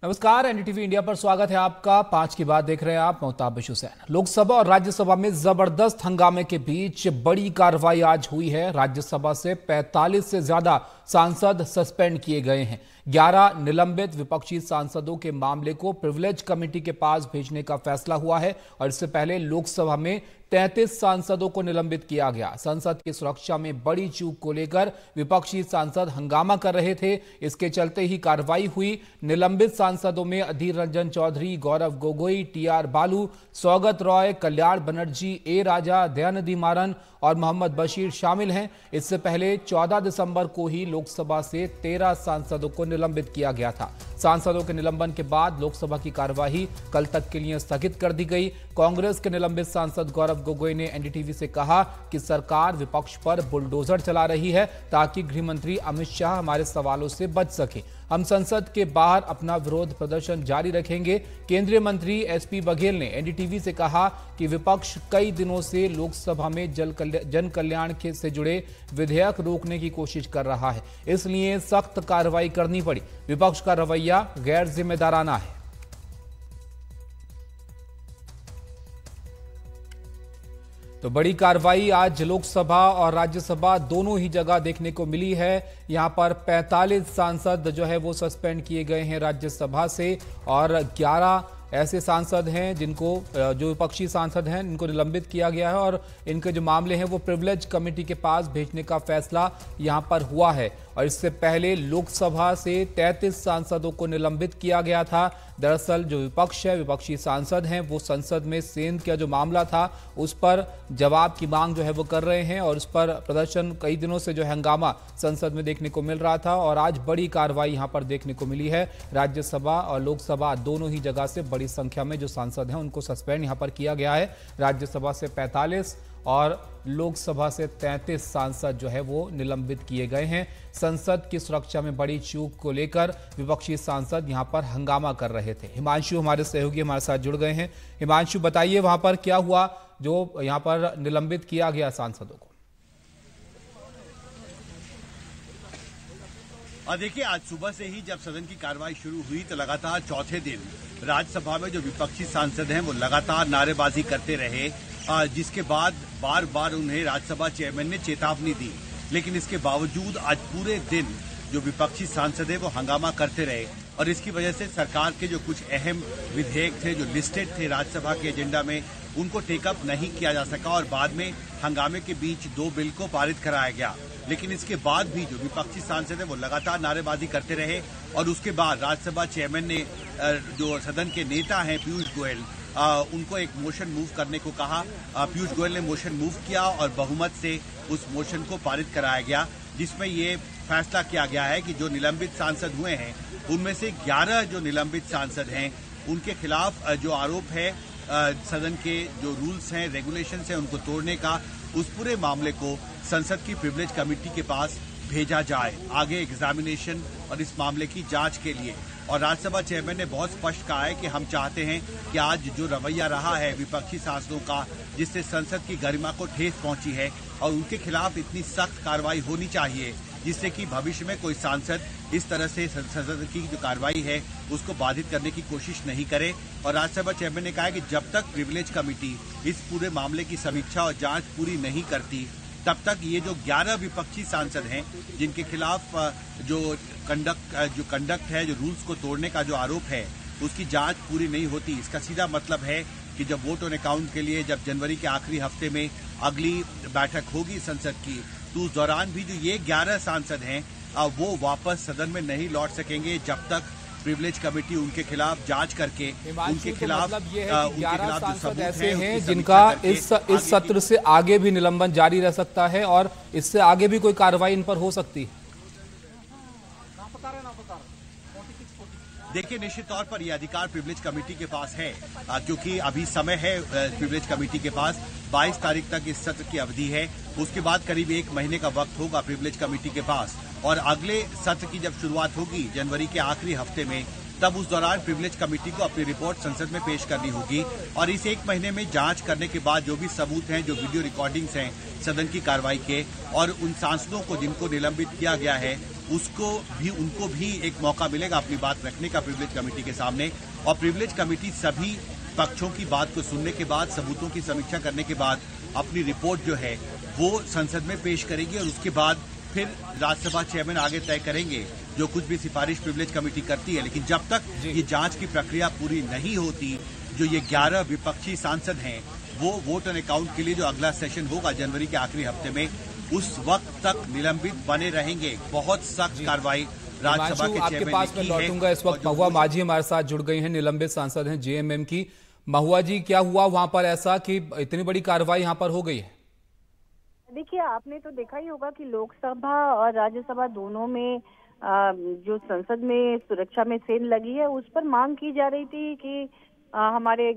नमस्कार, NDTV India पर स्वागत है आपका। 5 की बात देख रहे हैं आप, मोहताबिश हुसैन। लोकसभा और राज्यसभा में जबरदस्त हंगामे के बीच बड़ी कार्रवाई आज हुई है। राज्यसभा से 45 से ज्यादा सांसद सस्पेंड किए गए हैं। 11 निलंबित विपक्षी सांसदों के मामले को प्रिविलेज कमेटी के पास भेजने का फैसला हुआ है और इससे पहले लोकसभा में 33 सांसदों को निलंबित किया गया। संसद की सुरक्षा में बड़ी चूक को लेकर विपक्षी सांसद हंगामा कर रहे थे। इसके चलते ही कार्रवाई हुई। निलंबित सांसदों में अधीर रंजन चौधरी, गौरव गोगोई, टीआर बालू, सौगत रॉय, कल्याण बनर्जी, ए राजा, दयानिधि मारन और मोहम्मद बशीर शामिल हैं। इससे पहले 14 दिसंबर को ही लोकसभा से 13 सांसदों को निलंबित किया गया था। सांसदों के निलंबन के बाद लोकसभा की कार्यवाही कल तक के लिए स्थगित कर दी गई। कांग्रेस के निलंबित सांसद गौरव गोगोई ने एनडीटीवी से कहा कि सरकार विपक्ष पर बुलडोजर चला रही है ताकि गृह मंत्री अमित शाह हमारे सवालों से बच सके। हम संसद के बाहर अपना विरोध प्रदर्शन जारी रखेंगे। केंद्रीय मंत्री एसपी बघेल ने एनडीटीवी से कहा कि विपक्ष कई दिनों से लोकसभा में जन कल्याण से जुड़े विधेयक रोकने की कोशिश कर रहा है, इसलिए सख्त कार्रवाई करनी पड़ी। विपक्ष का रवैया गैर जिम्मेदाराना है। तो बड़ी कार्रवाई आज लोकसभा और राज्यसभा दोनों ही जगह देखने को मिली है। यहां पर 45 सांसद जो है वो सस्पेंड किए गए हैं राज्यसभा से और 11 ऐसे सांसद हैं जिनको जो विपक्षी सांसद हैं इनको निलंबित किया गया है और इनके जो मामले हैं वो प्रिविलेज कमेटी के पास भेजने का फैसला यहां पर हुआ है। और इससे पहले लोकसभा से 33 सांसदों को निलंबित किया गया था। दरअसल जो विपक्ष है, विपक्षी सांसद हैं, वो संसद में सेंध का जो मामला था उस पर जवाब की मांग जो है वो कर रहे हैं और उस पर प्रदर्शन कई दिनों से जो हंगामा संसद में देखने को मिल रहा था और आज बड़ी कार्रवाई यहां पर देखने को मिली है। राज्यसभा और लोकसभा दोनों ही जगह से बड़ी संख्या में जो सांसद हैं उनको सस्पेंड यहां पर किया गया है। राज्यसभा से 45 और लोकसभा से 33 सांसद जो है वो निलंबित किए गए हैं। संसद की सुरक्षा में बड़ी चूक को लेकर विपक्षी सांसद यहां पर हंगामा कर रहे थे। हिमांशु हमारे सहयोगी हमारे साथ जुड़ गए हैं। हिमांशु, बताइए वहां पर क्या हुआ जो यहां पर निलंबित किया गया सांसदों को? देखिए, आज सुबह से ही जब सदन की कार्रवाई शुरू हुई तो लगातार चौथे दिन राज्यसभा में जो विपक्षी सांसद हैं वो लगातार नारेबाजी करते रहे, जिसके बाद बार बार उन्हें राज्यसभा चेयरमैन ने चेतावनी दी। लेकिन इसके बावजूद आज पूरे दिन जो विपक्षी सांसद है वो हंगामा करते रहे और इसकी वजह से सरकार के जो कुछ अहम विधेयक थे जो लिस्टेड थे राज्यसभा के एजेंडा में उनको टेकअप नहीं किया जा सका और बाद में हंगामे के बीच 2 बिल को पारित कराया गया। लेकिन इसके बाद भी जो विपक्षी सांसद है वो लगातार नारेबाजी करते रहे और उसके बाद राज्यसभा चेयरमैन ने जो सदन के नेता हैं पीयूष गोयल उनको एक मोशन मूव करने को कहा। पीयूष गोयल ने मोशन मूव किया और बहुमत से उस मोशन को पारित कराया गया, जिसमें ये फैसला किया गया है कि जो निलंबित सांसद हुए हैं उनमें से 11 जो निलंबित सांसद हैं उनके खिलाफ जो आरोप है सदन के जो रूल्स हैं, रेगुलेशंस हैं उनको तोड़ने का, उस पूरे मामले को संसद की प्रिविलेज कमेटी के पास भेजा जाए आगे एग्जामिनेशन और इस मामले की जांच के लिए। और राज्यसभा चेयरमैन ने बहुत स्पष्ट कहा है कि हम चाहते हैं कि आज जो रवैया रहा है विपक्षी सांसदों का, जिससे संसद की गरिमा को ठेस पहुंची है और उनके खिलाफ इतनी सख्त कार्रवाई होनी चाहिए जिससे कि भविष्य में कोई सांसद इस तरह से संसद की जो कार्रवाई है उसको बाधित करने की कोशिश नहीं करे। और राज्यसभा चेयरमैन ने कहा है कि जब तक प्रिविलेज कमेटी इस पूरे मामले की समीक्षा और जांच पूरी नहीं करती तब तक ये जो 11 विपक्षी सांसद हैं जिनके खिलाफ जो कंडक्ट है, जो रूल्स को तोड़ने का जो आरोप है उसकी जांच पूरी नहीं होती। इसका सीधा मतलब है कि जब वोट ऑन अकाउंट के लिए जब जनवरी के आखिरी हफ्ते में अगली बैठक होगी संसद की तो उस दौरान भी जो ये 11 सांसद हैं वो वापस सदन में नहीं लौट सकेंगे जब तक प्रिविलेज कमेटी उनके खिलाफ जांच करके उनके खिलाफ मतलब ये है कि 11 सांसद ऐसे हैं जिनका इस सत्र से आगे भी निलंबन जारी रह सकता है और इससे आगे भी कोई कार्रवाई इन पर हो सकती है। देखिए, निश्चित तौर पर यह अधिकार प्रिविलेज कमेटी के पास है क्योंकि अभी समय है प्रिविलेज कमेटी के पास 22 तारीख तक इस सत्र की अवधि है। उसके बाद करीब 1 महीने का वक्त होगा प्रिविलेज कमेटी के पास और अगले सत्र की जब शुरुआत होगी जनवरी के आखिरी हफ्ते में तब उस दौरान प्रिविलेज कमेटी को अपनी रिपोर्ट संसद में पेश करनी होगी और इस 1 महीने में जांच करने के बाद जो भी सबूत हैं, जो वीडियो रिकॉर्डिंग्स हैं सदन की कार्रवाई के और उन सांसदों को जिनको निलंबित किया गया है उनको भी एक मौका मिलेगा अपनी बात रखने का प्रिविलेज कमेटी के सामने। और प्रिविलेज कमेटी सभी पक्षों की बात को सुनने के बाद, सबूतों की समीक्षा करने के बाद अपनी रिपोर्ट जो है वो संसद में पेश करेगी और उसके बाद फिर राज्यसभा चेयरमैन आगे तय करेंगे जो कुछ भी सिफारिश प्रिविलेज कमेटी करती है। लेकिन जब तक ये जांच की प्रक्रिया पूरी नहीं होती, जो ये 11 विपक्षी सांसद हैं वो वोट एंड अकाउंट के लिए जो अगला सेशन होगा जनवरी के आखिरी हफ्ते में, उस वक्त तक निलंबित बने रहेंगे। बहुत सख्त कार्रवाई राज्यसभा के आपके चेयरमैन पास ने में की है। लौटूंगा। इस वक्त महुआ माझी हमारे साथ जुड़ गई हैं, निलंबित सांसद हैं जेएमएम की। महुआ जी, क्या हुआ वहां पर ऐसा कि इतनी बड़ी कार्रवाई यहां पर हो गई है? देखिए, आपने तो देखा ही होगा कि लोकसभा और राज्यसभा दोनों में जो संसद में सुरक्षा में सेल लगी है, उस पर मांग की जा रही थी कि हमारे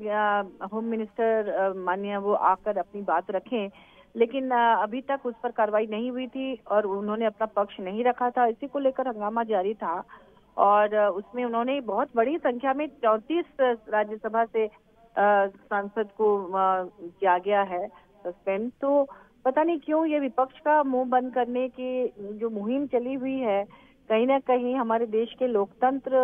होम मिनिस्टर माननीय वो आकर अपनी बात रखें। लेकिन अभी तक उस पर कार्रवाई नहीं हुई थी और उन्होंने अपना पक्ष नहीं रखा था। इसी को लेकर हंगामा जारी था और उसमें उन्होंने बहुत बड़ी संख्या में 34 राज्यसभा से सांसद को किया गया है सस्पेंड। तो पता नहीं क्यों ये विपक्ष का मुंह बंद करने की जो मुहिम चली हुई है, कहीं ना कहीं हमारे देश के लोकतंत्र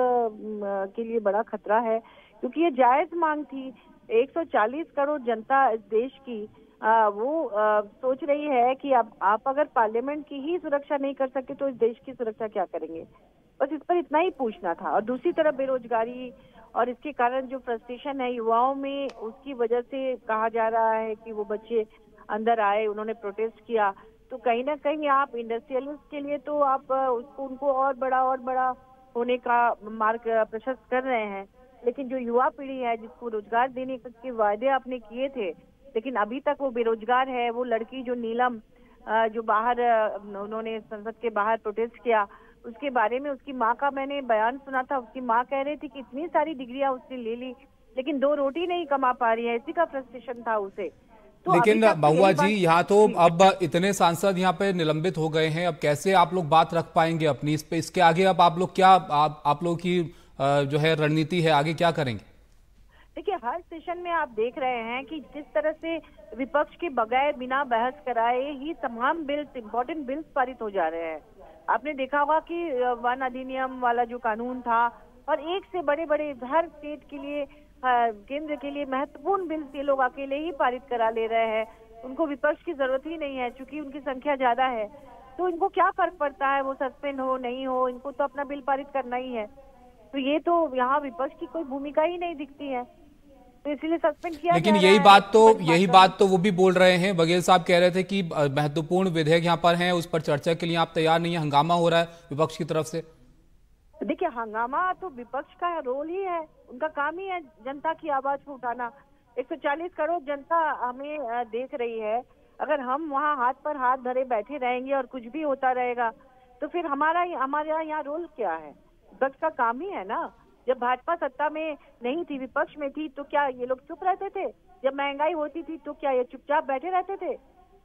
के लिए बड़ा खतरा है, क्योंकि ये जायज मांग थी। 140 करोड़ जनता इस देश की वो सोच रही है कि अब आप अगर पार्लियामेंट की ही सुरक्षा नहीं कर सके तो इस देश की सुरक्षा क्या करेंगे। बस इस पर इतना ही पूछना था। और दूसरी तरफ बेरोजगारी और इसके कारण जो फ्रस्ट्रेशन है युवाओं में, उसकी वजह से कहा जा रहा है कि वो बच्चे अंदर आए, उन्होंने प्रोटेस्ट किया। तो कहीं ना कहीं आप इंडस्ट्रियलिस्ट के लिए तो आप उनको और बड़ा होने का मार्ग प्रशस्त कर रहे हैं, लेकिन जो युवा पीढ़ी है जिसको रोजगार देने के वायदे आपने किए थे, लेकिन अभी तक वो बेरोजगार है। वो लड़की जो नीलम जो बाहर उन्होंने संसद के बाहर प्रोटेस्ट किया, उसके बारे में उसकी माँ का मैंने बयान सुना था। उसकी माँ कह रही थी कि इतनी सारी डिग्रियां उसने ले ली लेकिन 2 रोटी नहीं कमा पा रही है, इसी का फ्रस्ट्रेशन था उसे। तो लेकिन महुआ जी, यहाँ तो अब इतने सांसद यहाँ पे निलंबित हो गए हैं, अब कैसे आप लोग बात रख पाएंगे अपनी इस पे? इसके आगे अब आप लोग क्या आप लोग की जो है रणनीति है, आगे क्या करेंगे? देखिए, हर सेशन में आप देख रहे हैं कि किस तरह से विपक्ष के बगैर बिना बहस कराए ही तमाम बिल्स, इम्पोर्टेंट बिल्स पारित हो जा रहे हैं। आपने देखा होगा कि वन अधिनियम वाला जो कानून था और एक से बड़े हर स्टेट के लिए, केंद्र के लिए महत्वपूर्ण बिल्स ये लोग अकेले ही पारित करा ले रहे हैं। उनको विपक्ष की जरूरत ही नहीं है, क्योंकि उनकी संख्या ज्यादा है। तो इनको क्या फर्क पड़ता है वो सस्पेंड हो नहीं हो, इनको तो अपना बिल पारित करना ही है। तो ये तो यहाँ विपक्ष की कोई भूमिका ही नहीं दिखती है, तो इसीलिए सस्पेंड किया। लेकिन यही बात तो वो भी बोल रहे हैं। बघेल साहब कह रहे थे कि महत्वपूर्ण विधेयक यहाँ पर हैं, उस पर चर्चा के लिए आप तैयार नहीं है, हंगामा हो रहा है विपक्ष की तरफ से। देखिए, हंगामा तो विपक्ष का रोल ही है, उनका काम ही है जनता की आवाज को उठाना। 140 करोड़ जनता हमें देख रही है। अगर हम वहाँ हाथ पर हाथ धरे बैठे रहेंगे और कुछ भी होता रहेगा तो फिर हमारा यहाँ रोल क्या है? विपक्ष का काम ही है ना। जब भाजपा सत्ता में नहीं थी, विपक्ष में थी, तो क्या ये लोग चुप रहते थे? जब महंगाई होती थी तो क्या ये चुपचाप बैठे रहते थे?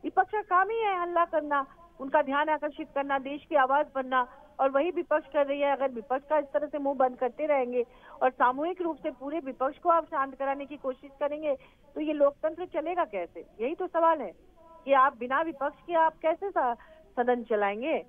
विपक्ष का काम ही है हल्ला करना, उनका ध्यान आकर्षित करना, देश की आवाज बनना, और वही विपक्ष कर रही है। अगर विपक्ष का इस तरह से मुंह बंद करते रहेंगे और सामूहिक रूप से पूरे विपक्ष को आप शांत कराने की कोशिश करेंगे तो ये लोकतंत्र चलेगा कैसे? यही तो सवाल है कि आप बिना विपक्ष के आप कैसे सदन चलाएंगे?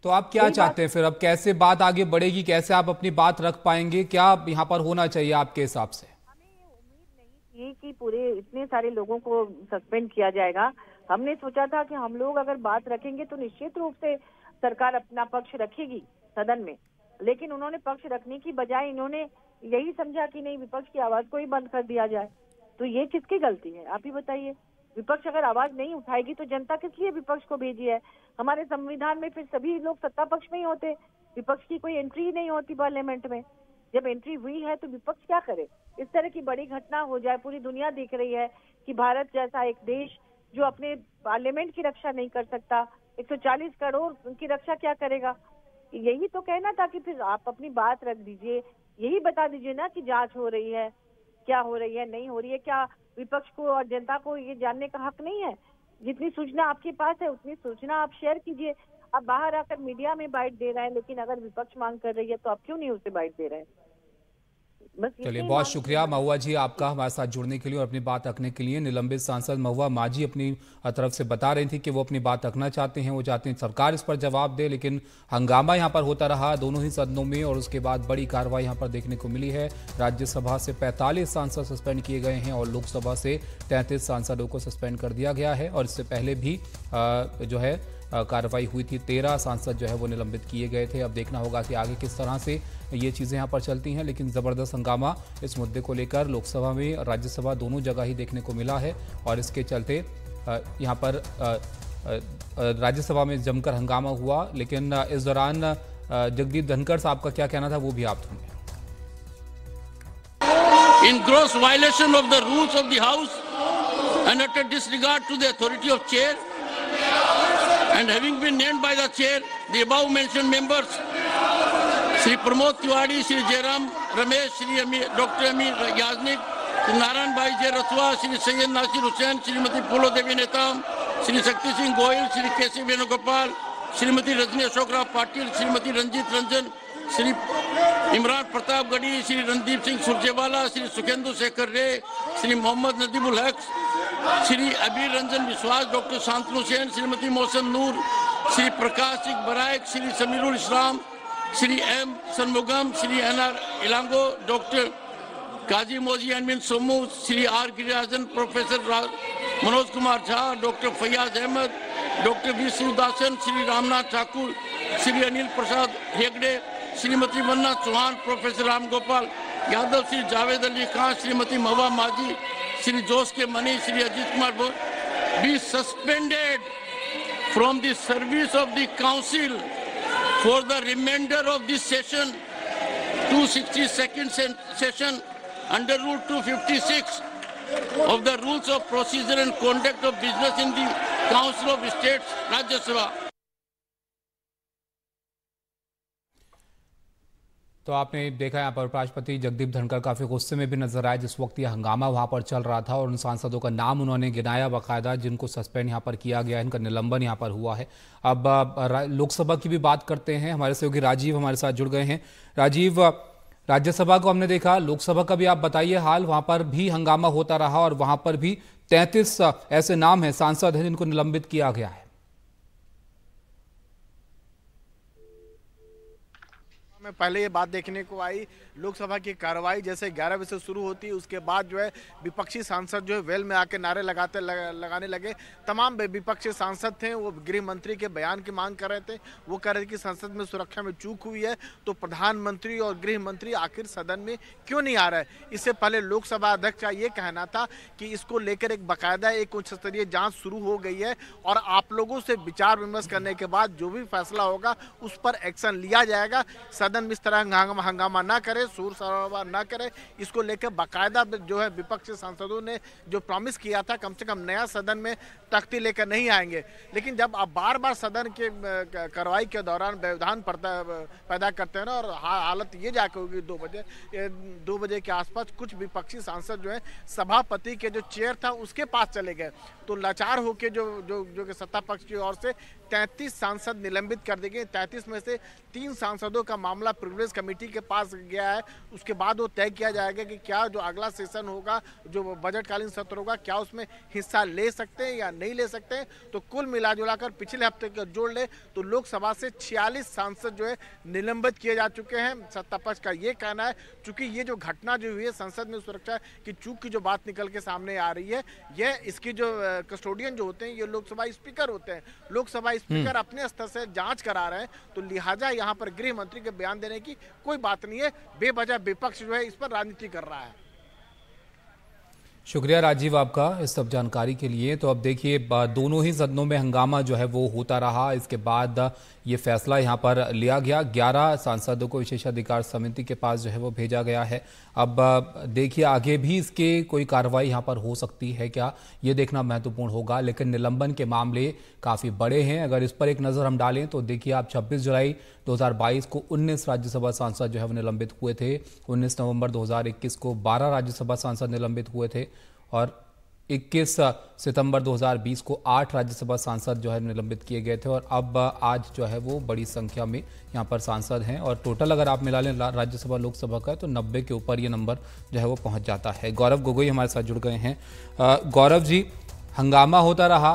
तो आप क्या चाहते हैं फिर? अब कैसे बात आगे बढ़ेगी, कैसे आप अपनी बात रख पाएंगे? क्या यहाँ पर होना चाहिए आपके हिसाब से? हमें ये उम्मीद नहीं थी कि पूरे इतने सारे लोगों को सस्पेंड किया जाएगा। हमने सोचा था कि हम लोग अगर बात रखेंगे तो निश्चित रूप से सरकार अपना पक्ष रखेगी सदन में, लेकिन उन्होंने पक्ष रखने की बजाय इन्होंने यही समझा कि नहीं, विपक्ष की आवाज को ही बंद कर दिया जाए। तो ये किसकी गलती है, आप ही बताइए? विपक्ष अगर आवाज नहीं उठाएगी तो जनता किस लिए विपक्ष को भेजी है? हमारे संविधान में फिर सभी लोग सत्ता पक्ष में ही होते, विपक्ष की कोई एंट्री ही नहीं होती पार्लियामेंट में। जब एंट्री हुई है तो विपक्ष क्या करे? इस तरह की बड़ी घटना हो जाए, पूरी दुनिया देख रही है कि भारत जैसा एक देश जो अपने पार्लियामेंट की रक्षा नहीं कर सकता, 140 करोड़ की रक्षा क्या करेगा? यही तो कहना था कि फिर आप अपनी बात रख दीजिए, यही बता दीजिए ना कि जांच हो रही है, क्या हो रही है, नहीं हो रही है। क्या विपक्ष को और जनता को ये जानने का हक नहीं है? जितनी सूचना आपके पास है उतनी सूचना आप शेयर कीजिए। आप बाहर आकर मीडिया में बाइट दे रहे हैं, लेकिन अगर विपक्ष मांग कर रही है तो आप क्यों नहीं उसे बाइट दे रहे हैं? बस चलिए, इतनी बहुत मांग शुक्रिया महुआ जी आपका हमारे साथ जुड़ने के लिए और अपनी बात रखने के लिए। निलंबित सांसद महुआ माझी अपनी तरफ से बता रही थी कि वो अपनी बात रखना चाहते हैं, वो चाहते हैं सरकार इस पर जवाब दे, लेकिन हंगामा यहाँ पर होता रहा दोनों ही सदनों में और उसके बाद बड़ी कार्रवाई यहाँ पर देखने को मिली है। राज्यसभा से 45 सांसद सस्पेंड किए गए हैं और लोकसभा से 33 सांसदों को सस्पेंड कर दिया गया है और इससे पहले भी जो है कार्रवाई हुई थी। 13 सांसद जो है वो निलंबित किए गए थे। अब देखना होगा कि आगे किस तरह से ये चीज़ें यहाँ पर चलती हैं, लेकिन ज़बरदस्त हंगामा इस मुद्दे को लेकर लोकसभा में और राज्यसभा दोनों जगह ही देखने को मिला है और इसके चलते यहाँ पर राज्यसभा में जमकर हंगामा हुआ। लेकिन इस दौरान जगदीप धनखड़ साहब का क्या कहना था वो भी आप सुनिए। In gross violation of the rules of the House and utter disregard to the authority of chair, and having been named by the chair, the above mentioned members, Shri Pramod Tiwari, Shri Jairam Ramesh, Shri Dr. Amir Yaznik, Shri Narayan Bhai Jai Ratwa, Shri Sayyid Nasir Hussain, Shrimati Phulo Devi Netam, Shri Shakti Singh Goyal, Shri K.C. Venugopal, Shrimati Rajni Ashok Rao Patil, Shrimati Ranjit Ranjan, Shri Imran Pratap Gadi, Shri Randeep Singh Surjewala, Shri Sukhendu Shekhar Ray, Shri Mohammad Nadimul Haq, Shri Abir Ranjan Biswas, Dr. Shantanu Sen, Shrimati Mohsen Noor, Shri Prakash Singh Baraik, Shri Samirul Islam, Shri M. Sanmugam, Shri N.R. Ilango, Dr. Kazi Mozi Anmin Somu, Shri R. Girirajan, Professor Manoj Kumar Jha, Dr. Fayaz Ahmed, Dr. V. Sivasan, Shri Ramnath Thakur, Shri Anil Prasad Hegde, Shrimati Vanna Chauhan, Professor Ram Gopal Yadav, Shri Javed Ali Khan, Shrimati Mahua Maji, Shri Jose K. Mani, Shri Ajit Kumar Bose be suspended from the service of the council for the remainder of this session, 262nd session, under Rule 256 of the Rules of Procedure and Conduct of Business in the Council of States, Rajya Sabha. तो आपने देखा यहाँ पर उपराष्ट्रपति जगदीप धनखड़ काफी गुस्से में भी नजर आए जिस वक्त ये हंगामा वहां पर चल रहा था और उन सांसदों का नाम उन्होंने गिनाया बाकायदा जिनको सस्पेंड यहाँ पर किया गया है, इनका निलंबन यहाँ पर हुआ है। अब लोकसभा की भी बात करते हैं, हमारे सहयोगी राजीव हमारे साथ जुड़ गए हैं। राजीव, राज्यसभा को हमने देखा, लोकसभा का भी आप बताइए हाल। वहां पर भी हंगामा होता रहा और वहां पर भी 33 ऐसे नाम है सांसद हैं जिनको निलंबित किया गया है। में पहले ये बात देखने को आई, लोकसभा की कार्रवाई जैसे 11 बजे से शुरू होती है उसके बाद जो है विपक्षी सांसद जो है वेल में आके नारे लगाने लगे। तमाम विपक्षी सांसद थे वो गृह मंत्री के बयान की मांग कर रहे थे। वो कह रहे थे कि संसद में सुरक्षा में चूक हुई है तो प्रधानमंत्री और गृह मंत्री आखिर सदन में क्यों नहीं आ रहा है। इससे पहले लोकसभा अध्यक्ष का ये कहना था कि इसको लेकर एक बाकायदा एक उच्च स्तरीय जाँच शुरू हो गई है और आप लोगों से विचार विमर्श करने के बाद जो भी फैसला होगा उस पर एक्शन लिया जाएगा। सदन में इस तरह हंगामा ना करे, शोर शराबा ना करे, इसको लेकर बाकायदा जो है विपक्षी सांसदों ने जो प्रॉमिस किया था कम से कम नया सदन में तख्ती लेकर नहीं आएंगे। लेकिन जब आप बार बार सदन के कार्रवाई के दौरान व्यवधान पैदा करते हैं ना और हालत ये जाकर होगी 2 बजे के आसपास कुछ विपक्षी सांसद जो है सभापति के जो चेयर था उसके पास चले गए तो लाचार होकर जो सत्ता पक्ष की ओर से 33 सांसद निलंबित कर दिए गए। 33 में से 3 सांसदों का मामला प्रिविलेज कमेटी के पास गया है। उसके बाद वो तय किया जाएगा कि क्या जो अगला सेशन होगा, जो बजटकालीन सत्र होगा, क्या उसमें हिस्सा ले सकते हैं या नहीं ले सकते हैं। तो कुल मिलाजुलाकर पिछले हफ्ते का जोड़ ले तो लोकसभा से 46 सांसद जो है निलंबित किए जा चुके हैं। सत्ता पक्ष का ये कहना है चूंकि ये जो घटना जो हुई है संसद में सुरक्षा की चूक की जो बात निकल के सामने आ रही है, ये इसकी जो कस्टोडियन जो होते हैं ये लोकसभा स्पीकर होते हैं। लोकसभा स्पीकर अपने स्तर से जांच करा रहे हैं तो लिहाजा यहाँ पर गृह मंत्री के बयान देने की कोई बात नहीं है। बेवजह विपक्ष जो है इस पर राजनीति कर रहा है। शुक्रिया राजीव आपका इस सब जानकारी के लिए। तो अब देखिए दोनों ही सदनों में हंगामा जो है वो होता रहा। इसके बाद ये फैसला यहाँ पर लिया गया, 11 सांसदों को विशेषाधिकार समिति के पास जो है वो भेजा गया है। अब देखिए आगे भी इसके कोई कार्रवाई यहाँ पर हो सकती है क्या, ये देखना महत्वपूर्ण होगा। लेकिन निलंबन के मामले काफ़ी बड़े हैं। अगर इस पर एक नज़र हम डालें तो देखिए आप 26 जुलाई 2022 को 19 राज्यसभा सांसद जो है वो निलंबित हुए थे। 19 नवंबर 2021 को 12 राज्यसभा सांसद निलंबित हुए थे और 21 सितंबर 2020 को 8 राज्यसभा सांसद जो है निलंबित किए गए थे और अब आज जो है वो बड़ी संख्या में यहाँ पर सांसद हैं और टोटल अगर आप मिला लें राज्यसभा लोकसभा का तो 90 के ऊपर ये नंबर जो है वो पहुँच जाता है। गौरव गोगोई हमारे साथ जुड़ गए हैं। गौरव जी, हंगामा होता रहा,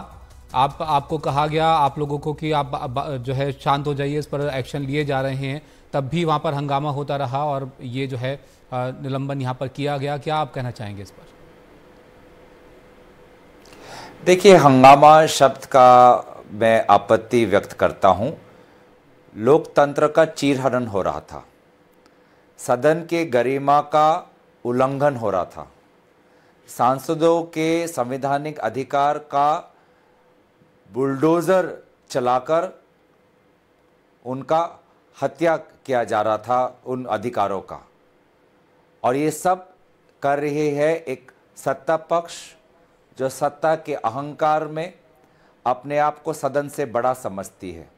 आपको कहा गया आप लोगों को कि आप जो है शांत हो जाइए, इस पर एक्शन लिए जा रहे हैं, तब भी वहाँ पर हंगामा होता रहा और ये जो है निलंबन यहाँ पर किया गया। क्या आप कहना चाहेंगे इस पर? देखिए, हंगामा शब्द का मैं आपत्ति व्यक्त करता हूं। लोकतंत्र का चीरहरण हो रहा था, सदन के गरिमा का उल्लंघन हो रहा था, सांसदों के संवैधानिक अधिकार का बुलडोजर चलाकर उनका हत्या किया जा रहा था, उन अधिकारों का। और ये सब कर रही है एक सत्ता पक्ष जो सत्ता के अहंकार में अपने आप को सदन से बड़ा समझती है।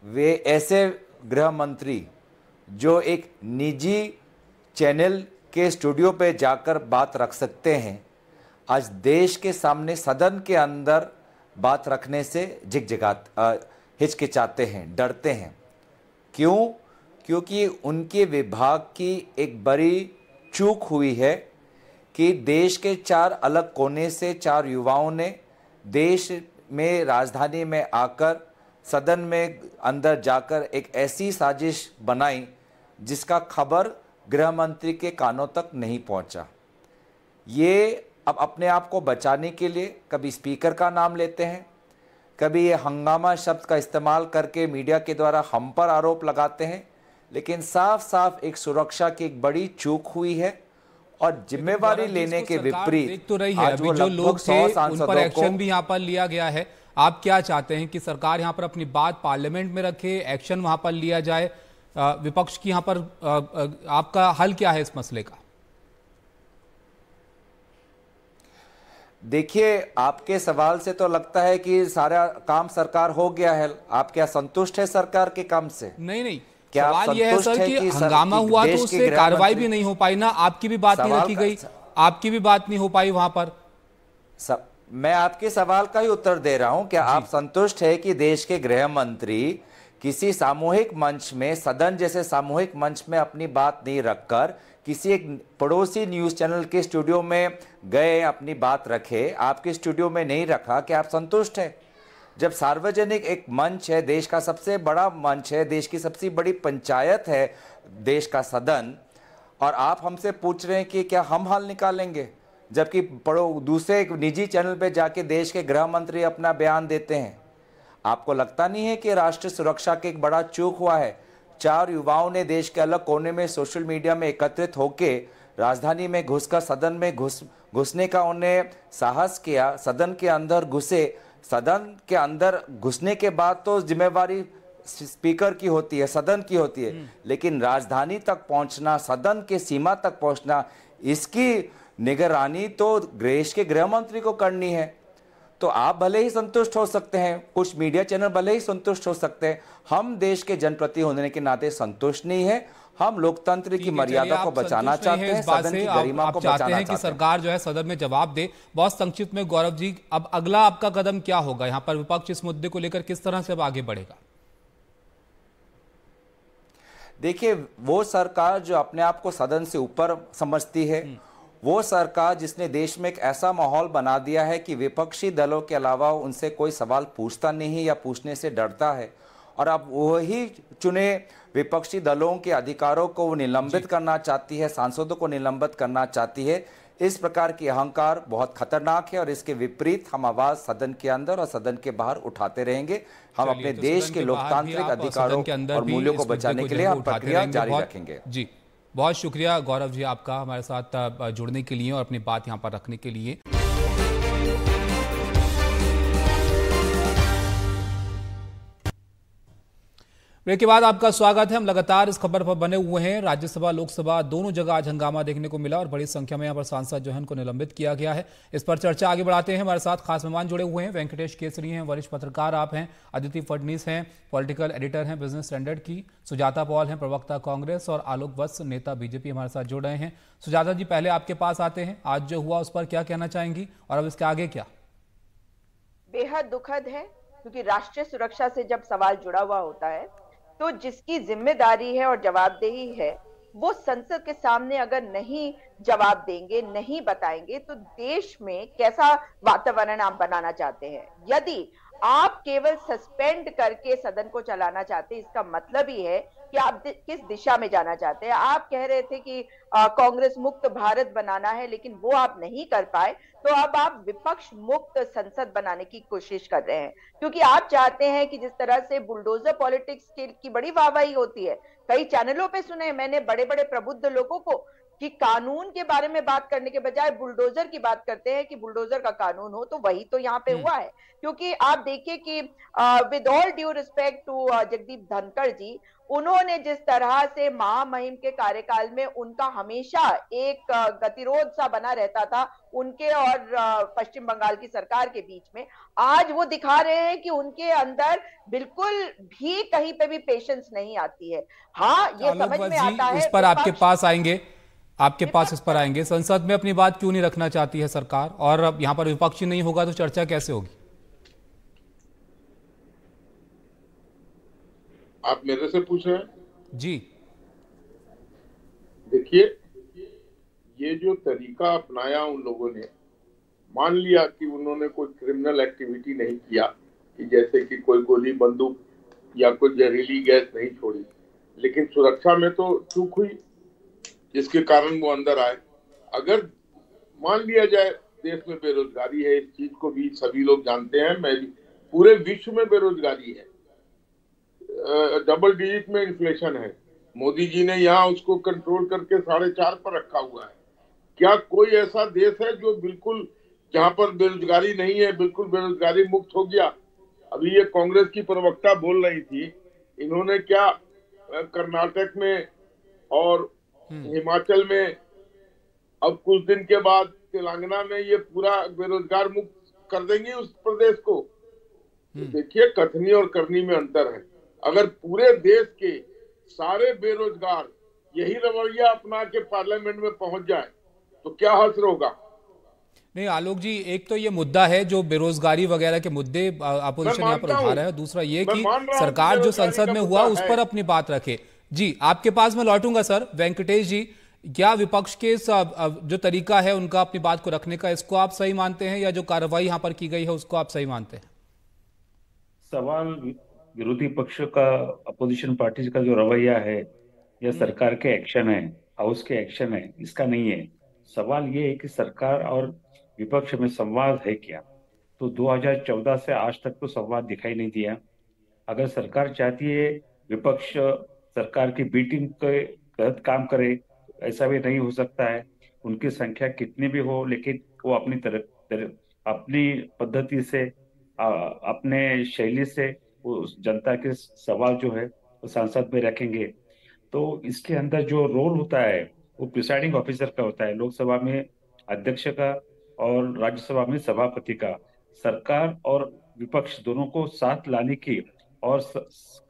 वे ऐसे गृह मंत्री जो एक निजी चैनल के स्टूडियो पे जाकर बात रख सकते हैं, आज देश के सामने सदन के अंदर बात रखने से हिचकिचाते हैं, डरते हैं। क्यों? क्योंकि उनके विभाग की एक बड़ी चूक हुई है कि देश के 4 अलग कोने से 4 युवाओं ने देश में राजधानी में आकर सदन में अंदर जाकर एक ऐसी साजिश बनाई जिसका खबर गृह मंत्री के कानों तक नहीं पहुंचा। ये अब अपने आप को बचाने के लिए कभी स्पीकर का नाम लेते हैं, कभी ये हंगामा शब्द का इस्तेमाल करके मीडिया के द्वारा हम पर आरोप लगाते हैं, लेकिन साफ साफ एक सुरक्षा की एक बड़ी चूक हुई है और जिम्मेवारी लेने के विपरीत तो रही है। अभी जो लोग थे उन पर एक्शन भी यहाँ पर लिया गया है। आप क्या चाहते हैं कि सरकार यहाँ पर अपनी बात पार्लियामेंट में रखे, एक्शन वहां पर लिया जाए? विपक्ष की यहाँ पर आपका हल क्या है इस मसले का? देखिए, आपके सवाल से तो लगता है कि सारा काम सरकार हो गया है। आप क्या संतुष्ट है सरकार के काम से? नहीं, क्या सवाल यह है सर कि हंगामा हुआ तो उससे कार्रवाई भी नहीं हो पाई ना, आपकी भी बात नहीं रखी गई, आपकी भी बात नहीं हो पाई वहां पर। मैं आपके सवाल का ही उत्तर दे रहा हूं। क्या आप संतुष्ट है कि देश के गृह मंत्री किसी सामूहिक मंच में, सदन जैसे सामूहिक मंच में अपनी बात नहीं रखकर किसी एक पड़ोसी न्यूज चैनल के स्टूडियो में गए, अपनी बात रखे, आपके स्टूडियो में नहीं रखा? क्या आप संतुष्ट है? जब सार्वजनिक एक मंच है, देश का सबसे बड़ा मंच है, देश की सबसे बड़ी पंचायत है देश का सदन, और आप हमसे पूछ रहे हैं कि क्या हम हल निकालेंगे, जबकि दूसरे एक निजी चैनल पे जाके देश के गृह मंत्री अपना बयान देते हैं। आपको लगता नहीं है कि राष्ट्रीय सुरक्षा के एक बड़ा चूक हुआ है? 4 युवाओं ने देश के अलग कोने में सोशल मीडिया में एकत्रित होके राजधानी में घुसकर सदन में घुसने का उन्हें साहस किया, सदन के अंदर घुसे। सदन के अंदर घुसने के बाद तो जिम्मेवारी स्पीकर की होती है, सदन की होती है, लेकिन राजधानी तक पहुंचना, सदन के सीमा तक पहुंचना, इसकी निगरानी तो देश के गृह मंत्री को करनी है। तो आप भले ही संतुष्ट हो सकते हैं, कुछ मीडिया चैनल भले ही संतुष्ट हो सकते हैं, हम देश के जनप्रति होने के नाते संतुष्ट नहीं है। हम लोकतंत्र की मर्यादा को बचाना चाहते हैं, सदन की गरिमा को बचाना चाहते हैं कि सरकार जो है सदन में जवाब दे। बहुत संक्षिप्त में गौरव जी, अब अगला आपका कदम क्या होगा? यहाँ पर विपक्ष इस मुद्दे को लेकर किस तरह से अब आगे बढ़ेगा? देखिए, वो सरकार जो अपने आप को सदन से ऊपर समझती है, वो सरकार जिसने देश में एक ऐसा माहौल बना दिया है कि विपक्षी दलों के अलावा उनसे कोई सवाल पूछता नहीं या पूछने से डरता है, और अब वही चुने विपक्षी दलों के अधिकारों को वो निलंबित करना चाहती है, सांसदों को निलंबित करना चाहती है। इस प्रकार की अहंकार बहुत खतरनाक है और इसके विपरीत हम आवाज सदन के अंदर और सदन के बाहर उठाते रहेंगे। हम अपने देश के लोकतांत्रिक अधिकारों और मूल्यों को बचाने के लिए हम प्रक्रिया जारी रखेंगे। जी, बहुत शुक्रिया गौरव जी आपका हमारे साथ जुड़ने के लिए और अपनी बात यहाँ पर रखने के लिए। ब्रेक के बाद आपका स्वागत है। हम लगातार इस खबर पर बने हुए हैं। राज्यसभा लोकसभा दोनों जगह आज हंगामा देखने को मिला और बड़ी संख्या में यहाँ पर सांसद जो है उनको निलंबित किया गया है। इस पर चर्चा आगे बढ़ाते हैं। हमारे साथ खास मेहमान जुड़े हुए हैं। वेंकटेश केसरी हैं, वरिष्ठ पत्रकार आप हैं। अदिति फडनीस हैं, पॉलिटिकल एडिटर हैं बिजनेस स्टैंडर्ड की। सुजाता पॉल हैं, प्रवक्ता कांग्रेस। और आलोक वत्स, नेता बीजेपी, हमारे साथ जुड़ रहे हैं। सुजाता जी, पहले आपके पास आते हैं। आज जो हुआ उस पर क्या कहना चाहेंगी और अब इसके आगे क्या? बेहद दुखद है, क्योंकि राष्ट्रीय सुरक्षा से जब सवाल जुड़ा हुआ होता है तो जिसकी जिम्मेदारी है और जवाबदेही है वो संसद के सामने अगर नहीं जवाब देंगे, नहीं बताएंगे, तो देश में कैसा वातावरण आप बनाना चाहते हैं? यदि आप केवल सस्पेंड करके सदन को चलाना चाहते हैं, इसका मतलब ही है कि आप किस दिशा में जाना चाहते हैं। आप कह रहे थे कि कांग्रेस मुक्त भारत बनाना है, लेकिन वो आप नहीं कर पाए, तो अब आप विपक्ष मुक्त संसद बनाने की कोशिश कर रहे हैं, क्योंकि आप चाहते हैं कि जिस तरह से बुलडोजर पॉलिटिक्स की बड़ी वाहवाही होती है, कई चैनलों पे सुने मैंने बड़े बड़े प्रबुद्ध लोगों को कि कानून के बारे में बात करने के बजाय बुलडोजर की बात करते हैं कि बुलडोजर का कानून हो, तो वही तो यहाँ पे हुआ है। क्योंकि आप देखिए कि with all due respect to Jagdeep Dhankhar ji, उन्होंने जिस तरह से महामहिम के कार्यकाल में उनका हमेशा एक गतिरोध सा बना रहता था उनके और पश्चिम बंगाल की सरकार के बीच में, आज वो दिखा रहे हैं कि उनके अंदर बिल्कुल भी कहीं पे भी पेशेंस नहीं आती है। हाँ, ये समझ में आता है। इस पर आपके पास आएंगे, आपके पास इस पर आएंगे। संसद में अपनी बात क्यों नहीं रखना चाहती है सरकार, और अब यहाँ पर विपक्ष ही नहीं होगा तो चर्चा कैसे होगी? आप मेरे से पूछ रहे हैं? जी देखिए, ये जो तरीका अपनाया उन लोगों ने, मान लिया कि उन्होंने कोई क्रिमिनल एक्टिविटी नहीं किया, कि जैसे कि कोई गोली बंदूक या कोई जहरीली गैस नहीं छोड़ी, लेकिन सुरक्षा में तो चूक हुई जिसके कारण वो अंदर आए। अगर मान लिया जाए देश में बेरोजगारी है, इस चीज को भी सभी लोग जानते हैं, मैं भी, पूरे विश्व में बेरोजगारी है, डबल डिजिट में इन्फ्लेशन है, मोदी जी ने यहाँ उसको कंट्रोल करके 4.5 पर रखा हुआ है। क्या कोई ऐसा देश है जो बिल्कुल, जहाँ पर बेरोजगारी नहीं है, बिल्कुल बेरोजगारी मुक्त हो गया? अभी ये कांग्रेस की प्रवक्ता बोल रही थी, इन्होंने क्या कर्नाटक में और हिमाचल में, अब कुछ दिन के बाद तेलंगाना में ये पूरा बेरोजगार मुक्त कर देंगे उस प्रदेश को। देखिए, कथनी और करनी में अंतर है। अगर पूरे देश के सारे बेरोजगार यही रवैया अपना के पार्लियामेंट में पहुंच जाए तो क्या हश्र होगा? नहीं आलोक जी, एक तो ये मुद्दा है जो बेरोजगारी वगैरह के मुद्दे अपोजिशन यहाँ पर उठा रहा है, दूसरा ये कि सरकार जो संसद में हुआ उस पर अपनी बात रखे। जी, आपके पास मैं लौटूंगा सर। वेंकटेश जी, क्या विपक्ष के जो तरीका है उनका अपनी बात को रखने का, इसको आप सही मानते हैं, या जो कार्रवाई यहाँ पर की गई है उसको आप सही मानते हैं? सवाल विरोधी पक्ष का, अपोजिशन पार्टी का जो रवैया है या सरकार के एक्शन है, हाउस के एक्शन है, इसका नहीं है। सवाल ये है कि सरकार और विपक्ष में संवाद है क्या? तो 2014 से आज तक तो संवाद दिखाई नहीं दिया। अगर सरकार चाहती है विपक्ष सरकार की बी टीम के तहत काम करे, ऐसा भी नहीं हो सकता है। उनकी संख्या कितनी भी हो, लेकिन वो अपनी पद्धति से, अपने शैली से वो जनता के सवाल जो है वो संसद में रखेंगे। तो इसके अंदर जो रोल होता है वो प्रिसाइडिंग ऑफिसर का होता है, लोकसभा में अध्यक्ष का और राज्यसभा में सभापति का। सरकार और विपक्ष दोनों को साथ लाने की और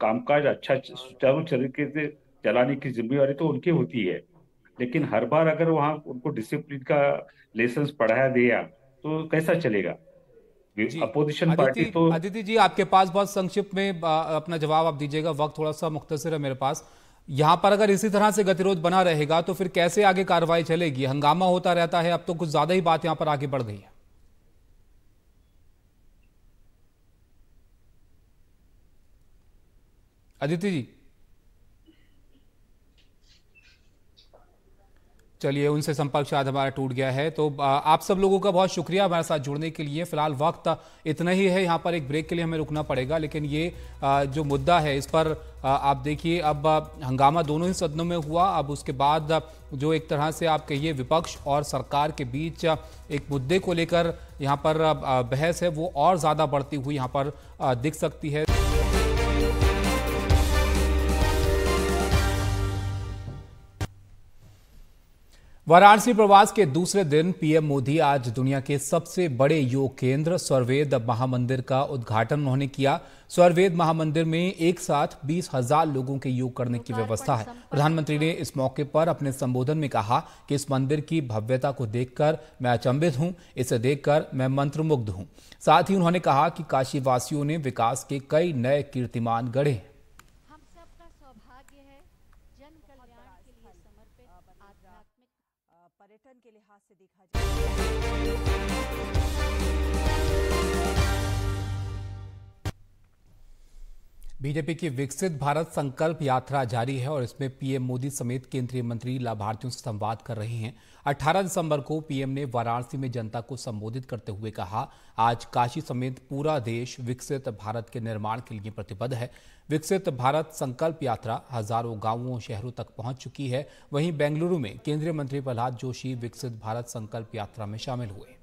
कामकाज अच्छा सुचारू तरीके से चलाने की जिम्मेवारी तो उनकी होती है, लेकिन हर बार अगर वहां उनको डिसिप्लिन का लेसन पढ़ाया दिया तो कैसा चलेगा? अपोजिशन पार्टी तो। अदिति जी, आपके पास बहुत संक्षिप्त में अपना जवाब आप दीजिएगा, वक्त थोड़ा सा मुख्तसर है मेरे पास। यहाँ पर अगर इसी तरह से गतिरोध बना रहेगा तो फिर कैसे आगे कार्रवाई चलेगी? हंगामा होता रहता है, अब तो कुछ ज्यादा ही बात यहाँ पर आगे बढ़ गई है। अदिति जी, चलिए, उनसे संपर्क शायद हमारा टूट गया है। तो आप सब लोगों का बहुत शुक्रिया हमारे साथ जुड़ने के लिए। फिलहाल वक्त इतना ही है, यहाँ पर एक ब्रेक के लिए हमें रुकना पड़ेगा, लेकिन ये जो मुद्दा है इस पर आप देखिए, अब हंगामा दोनों ही सदनों में हुआ। अब उसके बाद जो एक तरह से आप कहिए विपक्ष और सरकार के बीच एक मुद्दे को लेकर यहाँ पर बहस है, वो और ज़्यादा बढ़ती हुई यहाँ पर दिख सकती है। वाराणसी प्रवास के दूसरे दिन पीएम मोदी आज दुनिया के सबसे बड़े योग केंद्र स्वर्वेद महामंदिर का उद्घाटन उन्होंने किया। स्वर्वेद महामंदिर में एक साथ 20,000 लोगों के योग करने की व्यवस्था है। प्रधानमंत्री ने इस मौके पर अपने संबोधन में कहा कि इस मंदिर की भव्यता को देखकर मैं अचंभित हूं, इसे देखकर मैं मंत्रमुग्ध हूं। साथ ही उन्होंने कहा कि काशी वासियों ने विकास के कई नए कीर्तिमान गढ़े। पर्यटन के लिहाज से देखा जाए। बीजेपी की विकसित भारत संकल्प यात्रा जारी है और इसमें पीएम मोदी समेत केंद्रीय मंत्री लाभार्थियों से संवाद कर रहे हैं। 18 दिसंबर को पीएम ने वाराणसी में जनता को संबोधित करते हुए कहा, आज काशी समेत पूरा देश विकसित भारत के निर्माण के लिए प्रतिबद्ध है। विकसित भारत संकल्प यात्रा हजारों गांवों और शहरों तक पहुंच चुकी है। वहीं बेंगलुरु में केंद्रीय मंत्री प्रहलाद जोशी विकसित भारत संकल्प यात्रा में शामिल हुए।